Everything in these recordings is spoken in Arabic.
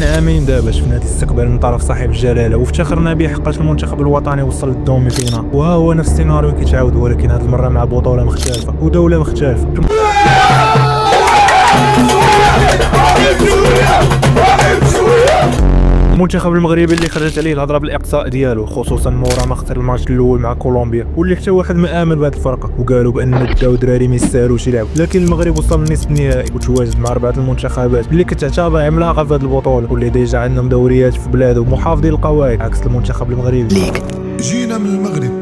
عامين دابا شفنا هذا الاستقبال من طرف صاحب الجلاله وافتخرنا به حقاش المنتخب الوطني وصل للدومي فينا، وهو نفس السيناريو كيتعاود ولكن هذه المره مع بطوله مختلفه ودوله مختلفه. المنتخب المغربي اللي خرجت عليه الهضره بالاقصاء ديالو خصوصا مورا ما خسر الماتش الاول مع كولومبيا، واللي حتى واحد ما امن بهذه الفرقه وقالوا بان الداو دراري ما يستاهلوش يلعبوا، لكن المغرب وصل لنصف النهائي وتواجد مع 4 المنتخبات اللي كتعتبر عملاقه في هذه البطوله واللي ديجا عندهم دوريات في بلادهم محافظين القواعد عكس المنتخب المغربي. جينا من المغرب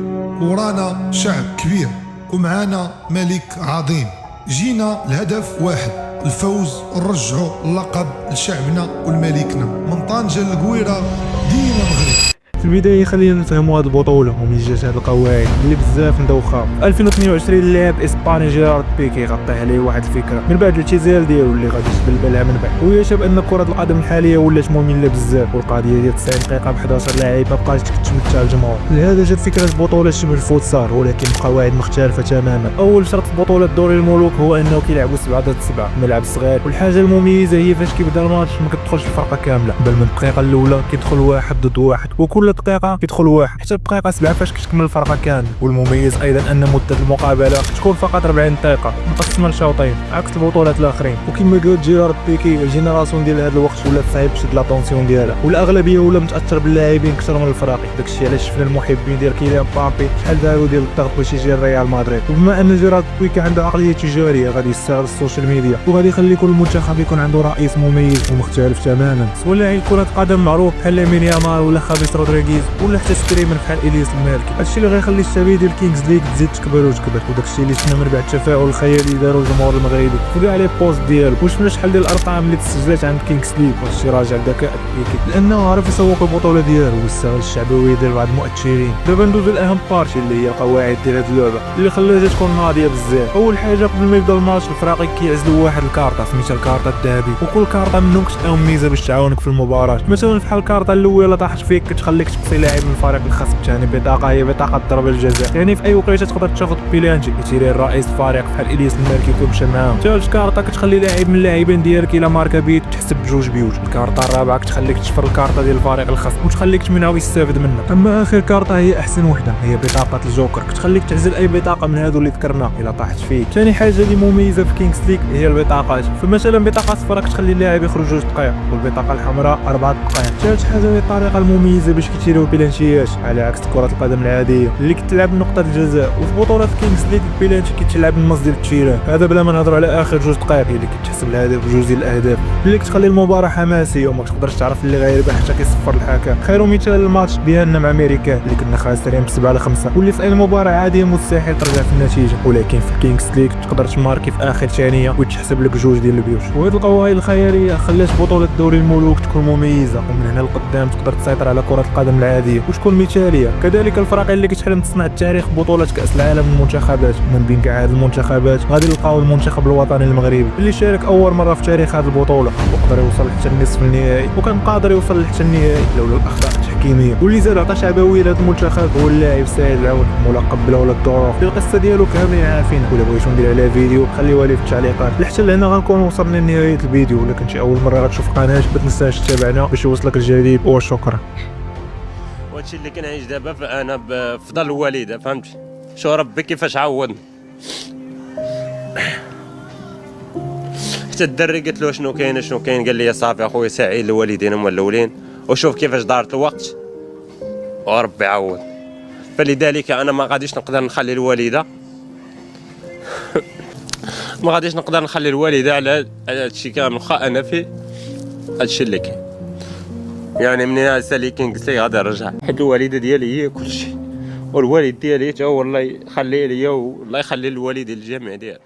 ورانا شعب كبير ومعانا ملك عظيم، جينا لهدف واحد، الفوز ونرجعوا اللقب لشعبنا ولملكنا من طنجة للقويرة ديما مغرب. في البدايه خلينا نفهموا هذه البطوله ومن جات هذه القواعد اللي بزاف ندوخها. في 2022 اللاعب اسباني جيرارد بيكي غطى عليه واحد الفكره من بعد الاعتزال ديالو اللي غادي يتبلبلها من بعد، ويشبه ان كره القدم الحاليه ولات ممله بزاف، والقضيه ديال 90 دقيقه ب 11 لاعب ما بقاش تمتع الجمهور. لهذا جات فكره بطوله شبه الفوتسال ولكن بقواعد مختلفه تماما. اول شرط في بطوله دوري الملوك هو انه كيلعبوا 7 ضد 7 ملعب صغير، والحاجه المميزه هي فاش كيبدا الماتش ما كتدخلش الفرقه كامله بل من الدقيقه الاولى كيدخل 1 ضد 1 وكل دقيقه كيدخل واحد حتى الدقيقه 7 فاش كتكمل الفرقه كامله. والمميز ايضا ان مده المقابله تكون فقط 40 دقيقه مقسمه لشوطين عكس البطولات الاخرين. وكما قال جيرارد بيكي الجينيراسيون ديال هذا الوقت ولات صعيب تشد لاطونسيون ديالها، والاغلبيه ولا متاثر باللاعبين اكثر من الفراقي. داكشي علاش شفنا المحبين ديال كيليان مبابي شحال داروا ديال الضغط باش يجي الريال مدريد. وبما ان جيرارد بيكي عنده عقليه تجاريه غادي يستغل السوشيال ميديا وغادي يخلي كل منتخب يكون عنده رئيس مميز ومختلف تماما، سواء لاعب كره قدم معروف بحال لامين يامال ولا خابيس رودريغيز ولا حتى ستريمر بحال الياس المالكي. هادشي اللي غيخلي الشبيه ديال كينغز ليغ تزيد تكبر وتكبر، وداكشي اللي شفنا من بعد التفاؤل الخيالي اللي داروا الجمهور المغربي في كاع لي بوست ديالو. وشفنا شحال ديال الارقام اللي تسجلات عند كينغز ليغ، وهادشي راجع لذكاء بيكي لانه عرف يسوق البطوله ديالو واستغل الشعبويه ديال بعض المؤثرين. دابا ندوزو لاهم بارتي اللي هي القواعد ديال هاد اللعبه اللي خلاها تكون ناضيه بزاف. اول حاجه قبل ما يبدا الماتش الفراقي كيعزلوا واحد الكارطه سميتها الكارطه الذهبي، وكل كارطه منهم كتعاون ميزه باش تعاونك في المباراه. مثلا بحال الكارطه الاولى طاحت فيك كتخليك تقصي لاعب من الفريق الخصم الثاني بطاقه هي بطاقه ضربه الجزاء، يعني في اي وقيته تقدر تاخذ بيلانتي يتيري الرئيس الفريق بحال الياس المالكي يكون مشى معاهم. ثالث كارطه كتخلي لاعب من اللاعبين ديالك الا ماركا بيت تحسب بجوج بيوت. الكارطه الرابعه كتخليك تشفر الكارطه ديال الفريق الخصم وتخليك تمنعو يستافد منها. اما اخر كارطه هي احسن وحده هي بطاقه الجوكر كتخليك تعزل اي بطاقه من هادو اللي ذكرنا الا طاحت فيك. ثاني حاجه اللي مميزه في كينغز ليغ هي البطاقات، فمثلا بطاقه صفراء كتخلي اللاعب يخرج 2 دقائق والبطاقه الحمراء 4 دقائق. ثالث حاجه هي الطريقه المميزه باش كيتيريو بيلانتيات على عكس كره القدم العاديه اللي كتلعب نقطه الجزاء. وفي بطوله كينغز ليغ البيلانتي كيتلعب بالنص ديال التيران، هذا بلا ما نهضروا على اخر 2 دقائق اللي كتحسب الهدف بجوج ديال الاهداف اللي كتخلي المباراه حماسيه وما تقدرش تعرف اللي غيربح حتى كيصفر الحكم. خير مثال الماتش ديالنا مع امريكا اللي كنا خاسرين ب7-5 واللي في اي مباراه عاديه مستحيل ترجع في النتيجه، ولكن في كينغز ليغ تقدر تماركي في اخر ثانيه وتحسب لك بجوج ديال البيوت. وهاد القواعد الخياليه خلات بطوله دوري الملوك تكون مميزه ومن هنا لقدام تقدر تسيطر على كره القدم العاديه وتكون مثاليه. كذلك الفرق اللي كتحلم تصنع التاريخ بطوله كاس العالم للمنتخبات، من بين كاع هاد المنتخبات غادي نلقاو المنتخب الوطني المغربي اللي شارك اول مره في تاريخ هذه البطوله وقدر يوصل حتى النصف النهائي وكان قادر يوصل حتى النهائي لولا الاخطاء التحكيميه. واللي زاد عطى شعبويه لهذا المنتخب هو اللاعب سعيد العون ملقب بلولا الظروف. القصه ديالو كاملين عارفين، ولا بغيتو ندير عليها فيديو خليوها لي في التعليقات. لحتى لهنا غنكون وصلنا لنهايه الفيديو، ولا كنتي اول مره غتشوف القناه ما تنساش تتابعنا باش يوصلك الجديد وشكرا. وهادشي اللي كنعيش دابا انا بفضل الوالده، فهمتي شو ربي كيفاش عوضني. حتى الدري قلت له شنو كاين قال لي صافي اخويا سعيد الوالدين هما الاولين وشوف كيفاش دارت الوقت وربي يعوض. فلذلك انا ما غاديش نقدر نخلي الوالده ما غاديش نقدر نخلي الوالده على هادشي كامل، واخا انا فيه هادشي اللي كاين. يعني من سالي كينغز ليغ غادي نرجع حيت الوالده ديالي هي كلشي، والوالد ديالي حتى هو الله يخليه ليا والله يخلي الوالدين الجميع ديالو.